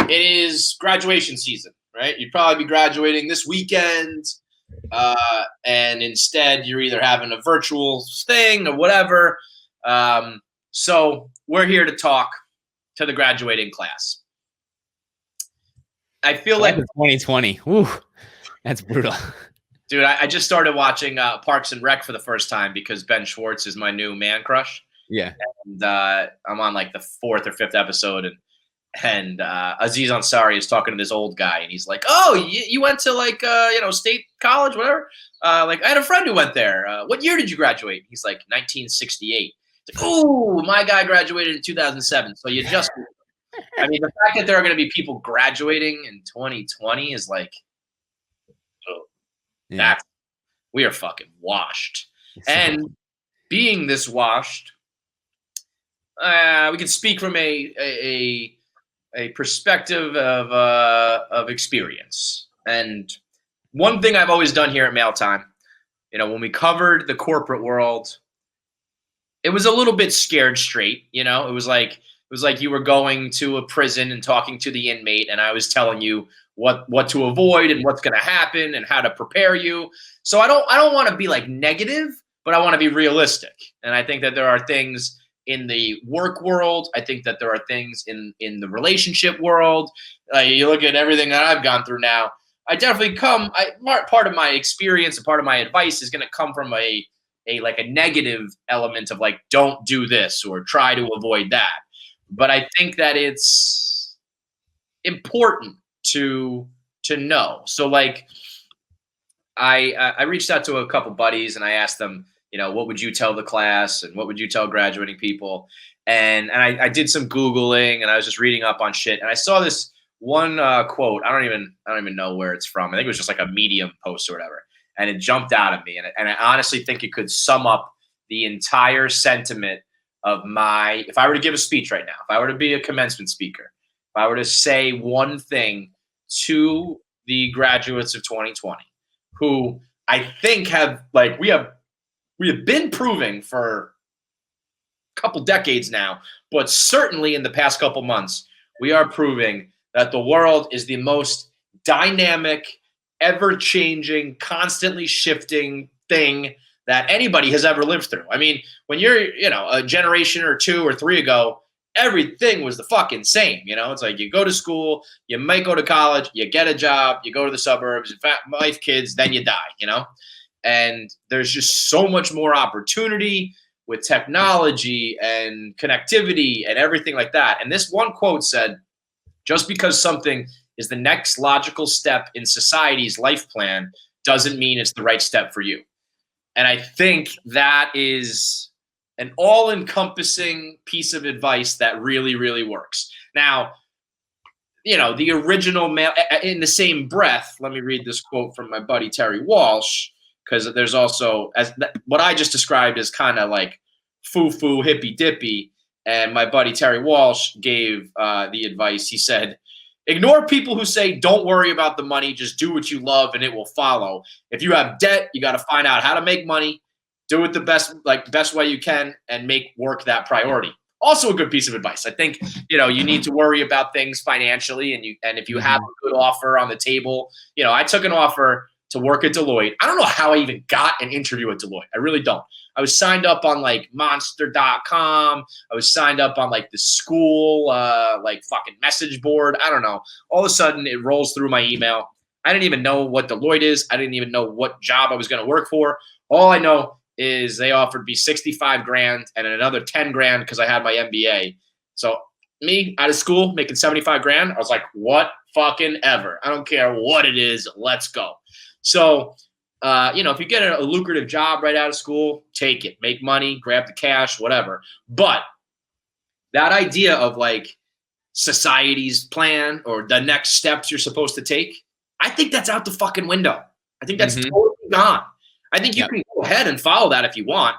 it is graduation season, right? You'd probably be graduating this weekend, and instead you're either having a virtual thing or whatever. So we're here to talk to the graduating class. I feel like 2020. Whew, that's brutal. Dude, I just started watching Parks and Rec for the first time because Ben Schwartz is my new man crush. Yeah. And I'm on like the 4th or 5th episode, and Aziz Ansari is talking to this old guy, and he's like, "Oh, you went to like state college, whatever. Like I had a friend who went there. What year did you graduate?" He's like 1968. It's like, "Ooh, my guy graduated in 2007." So you just, I mean, the fact that there are going to be people graduating in 2020 is like, oh, yeah. We are fucking washed. And being this washed, we can speak from a perspective of experience. And one thing I've always done here at Mailtime, when we covered the corporate world, it was a little bit scared straight. It was like you were going to a prison and talking to the inmate, and I was telling you what to avoid and what's going to happen and how to prepare you. So I don't want to be like negative, but I want to be realistic. And I think that there are things in the work world. I think that there are things in the relationship world. You look at everything that I've gone through now. I definitely part of my experience and part of my advice is going to come from a negative element of like, don't do this or try to avoid that. But I think that it's important to know. So like, I reached out to a couple buddies and I asked them, what would you tell the class and what would you tell graduating people? And I did some Googling and I was just reading up on shit. And I saw this one quote. I don't even know where it's from. I think it was just like a Medium post or whatever. And it jumped out at me. And I honestly think it could sum up the entire sentiment of if I were to give a speech right now, if I were to be a commencement speaker, if I were to say one thing to the graduates of 2020, who I think we have been proving for a couple decades now, but certainly in the past couple months, we are proving that the world is the most dynamic, ever-changing, constantly shifting thing that anybody has ever lived through. I mean, when you're, a generation or 2 or 3 ago, everything was the fucking same. It's like you go to school, you might go to college, you get a job, you go to the suburbs, in fact, wife, kids, then you die, And there's just so much more opportunity with technology and connectivity and everything like that. And this one quote said, just because something is the next logical step in society's life plan doesn't mean it's the right step for you. And I think that is an all-encompassing piece of advice that really, really works. Now, the original in the same breath, let me read this quote from my buddy Terry Walsh, because there's also what I just described as kind of like foo-foo, hippy-dippy. And my buddy Terry Walsh gave the advice. He said, ignore people who say, don't worry about the money, just do what you love and it will follow. If you have debt, you got to find out how to make money, do it the best way you can, and make work that priority. Also a good piece of advice. I think, you need to worry about things financially, and if you have a good offer on the table, I took an offer to work at Deloitte. I don't know how I even got an interview at Deloitte. I really don't. I was signed up on like monster.com. I was signed up on like the school, fucking message board. I don't know. All of a sudden it rolls through my email. I didn't even know what Deloitte is. I didn't even know what job I was going to work for. All I know is they offered me $65,000 and another $10,000 because I had my MBA. So me out of school making $75,000, I was like, what fucking ever. I don't care what it is. Let's go. So, if you get a lucrative job right out of school, take it, make money, grab the cash, whatever. But that idea of like society's plan or the next steps you're supposed to take, I think that's out the fucking window. I think that's totally gone. I think you can go ahead and follow that if you want.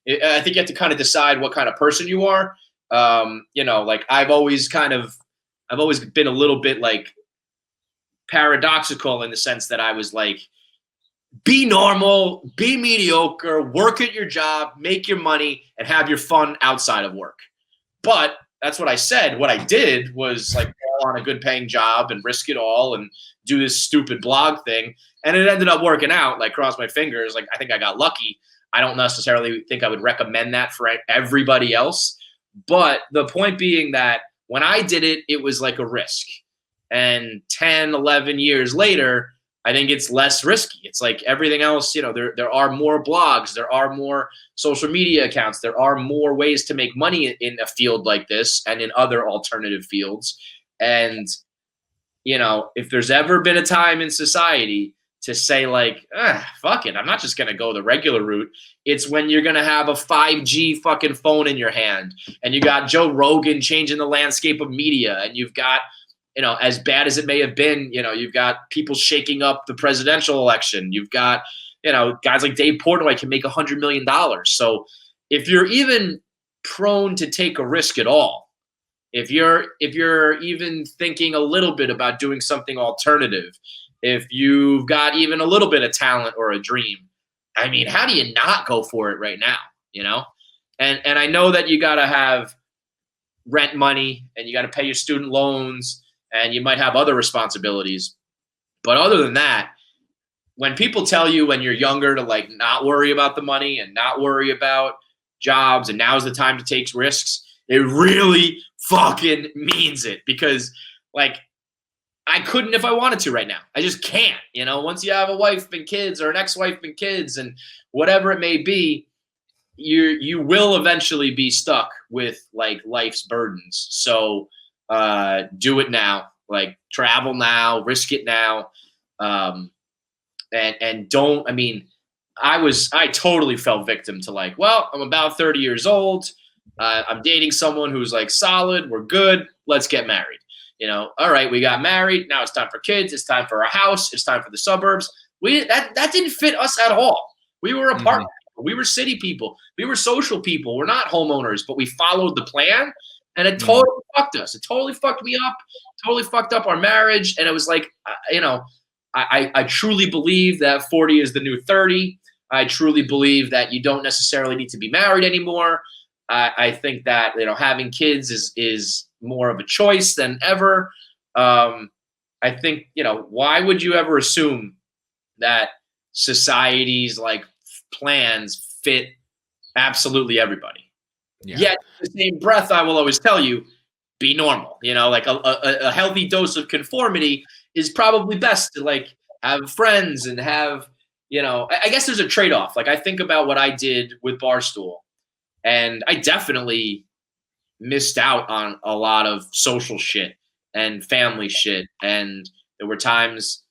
I think you have to kind of decide what kind of person you are. Like I've always been a little bit like paradoxical in the sense that I was like, be normal, be mediocre, work at your job, make your money, and have your fun outside of work. But that's what I said. What I did was like all on a good paying job and risk it all and do this stupid blog thing. And it ended up working out. Like, cross my fingers. Like, I think I got lucky. I don't necessarily think I would recommend that for everybody else. But the point being that when I did it, it was like a risk. And 10, 11 years later, I think it's less risky. It's like everything else, there are more blogs, there are more social media accounts, there are more ways to make money in a field like this and in other alternative fields. And, if there's ever been a time in society to say like, fuck it, I'm not just going to go the regular route. It's when you're going to have a 5G fucking phone in your hand and you got Joe Rogan changing the landscape of media and you've got, as bad as it may have been, you've got people shaking up the presidential election. You've got, guys like Dave Portnoy can make $100 million. So if you're even prone to take a risk at all, if you're even thinking a little bit about doing something alternative, if you've got even a little bit of talent or a dream, I mean, how do you not go for it right now? And I know that you got to have rent money and you got to pay your student loans and you might have other responsibilities. But other than that, when people tell you when you're younger to like not worry about the money and not worry about jobs and now's the time to take risks, it really fucking means it, because like I couldn't if I wanted to right now. I just can't. Once you have a wife and kids or an ex-wife and kids and whatever it may be, you will eventually be stuck with like life's burdens. So do it now. Like, travel now, risk it now, and don't. I mean, I totally fell victim to like, well, I'm about 30 years old. I'm dating someone who's like solid. We're good. Let's get married. All right, we got married. Now it's time for kids. It's time for a house. It's time for the suburbs. That didn't fit us at all. We were apartment people. We were city people. We were social people. We're not homeowners, but we followed the plan, and it totally fucked us. It totally fucked me up. Totally fucked up our marriage. And it was like, I truly believe that 40 is the new 30. I truly believe that you don't necessarily need to be married anymore. I think that having kids is more of a choice than ever. I think why would you ever assume that society's like plans fit absolutely everybody? Yeah. Yet in the same breath, I will always tell you, be normal. Like a healthy dose of conformity is probably best to like have friends and have I guess there's a trade-off. Like, I think about what I did with Barstool. And I definitely missed out on a lot of social shit and family shit. And there were times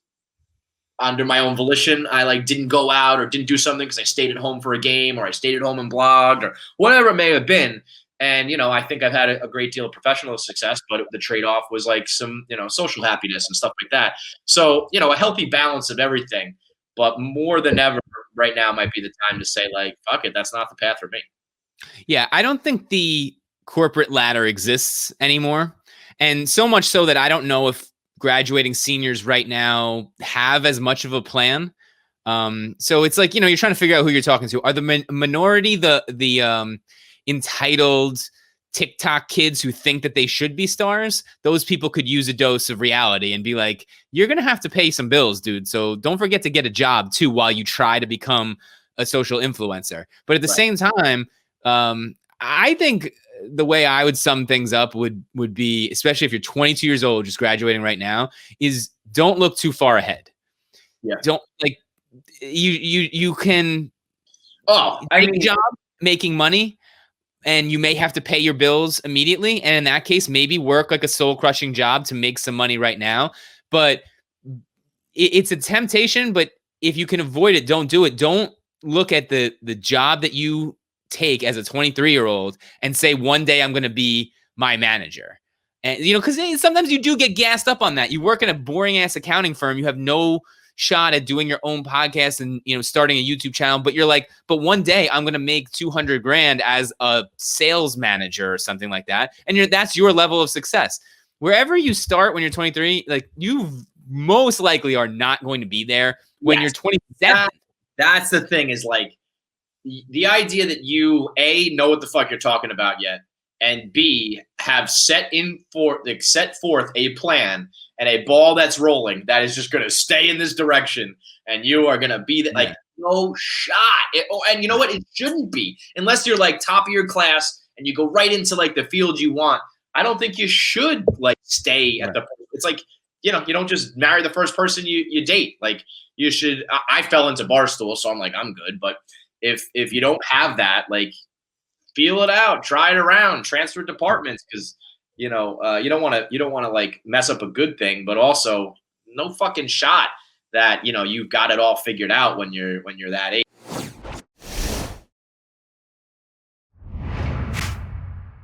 under my own volition, I like didn't go out or didn't do something because I stayed at home for a game or I stayed at home and blogged or whatever it may have been. And, I think I've had a great deal of professional success, but the trade-off was like some, social happiness and stuff like that. So, a healthy balance of everything. But more than ever right now might be the time to say like, fuck it, that's not the path for me. Yeah, I don't think the corporate ladder exists anymore. And so much so that I don't know if graduating seniors right now have as much of a plan. So it's like, you're trying to figure out who you're talking to. Are the minority the entitled TikTok kids who think that they should be stars? Those people could use a dose of reality and be like, you're going to have to pay some bills, dude. So don't forget to get a job too while you try to become a social influencer. But at the same time, I think the way I would sum things up would be, especially if you're 22 years old, just graduating right now, is don't look too far ahead. Yeah. Don't like you can take a job making money and you may have to pay your bills immediately. And in that case, maybe work like a soul crushing job to make some money right now. But it's a temptation, but if you can avoid it, don't do it. Don't look at the job that you take as a 23-year-old and say, one day I'm going to be my manager. And, because sometimes you do get gassed up on that. You work in a boring ass accounting firm. You have no shot at doing your own podcast and, starting a YouTube channel, but you're like, but one day I'm going to make $200,000 as a sales manager or something like that. And that's your level of success. Wherever you start when you're 23, like you most likely are not going to be there when you're 27. That's the thing, is like the idea that you know what the fuck you're talking about yet, and B, have set forth a plan and a ball that's rolling that is just going to stay in this direction, and you are going to be like no shot. And you know what? It shouldn't be, unless you're like top of your class and you go right into like the field you want. I don't think you should like stay at the. It's like, you don't just marry the first person you date. Like you should. I fell into Barstool, so I'm like, I'm good. But if you don't have that, like, feel it out, try it around, transfer departments, because you don't want to like mess up a good thing, but also no fucking shot that you've got it all figured out when you're that age.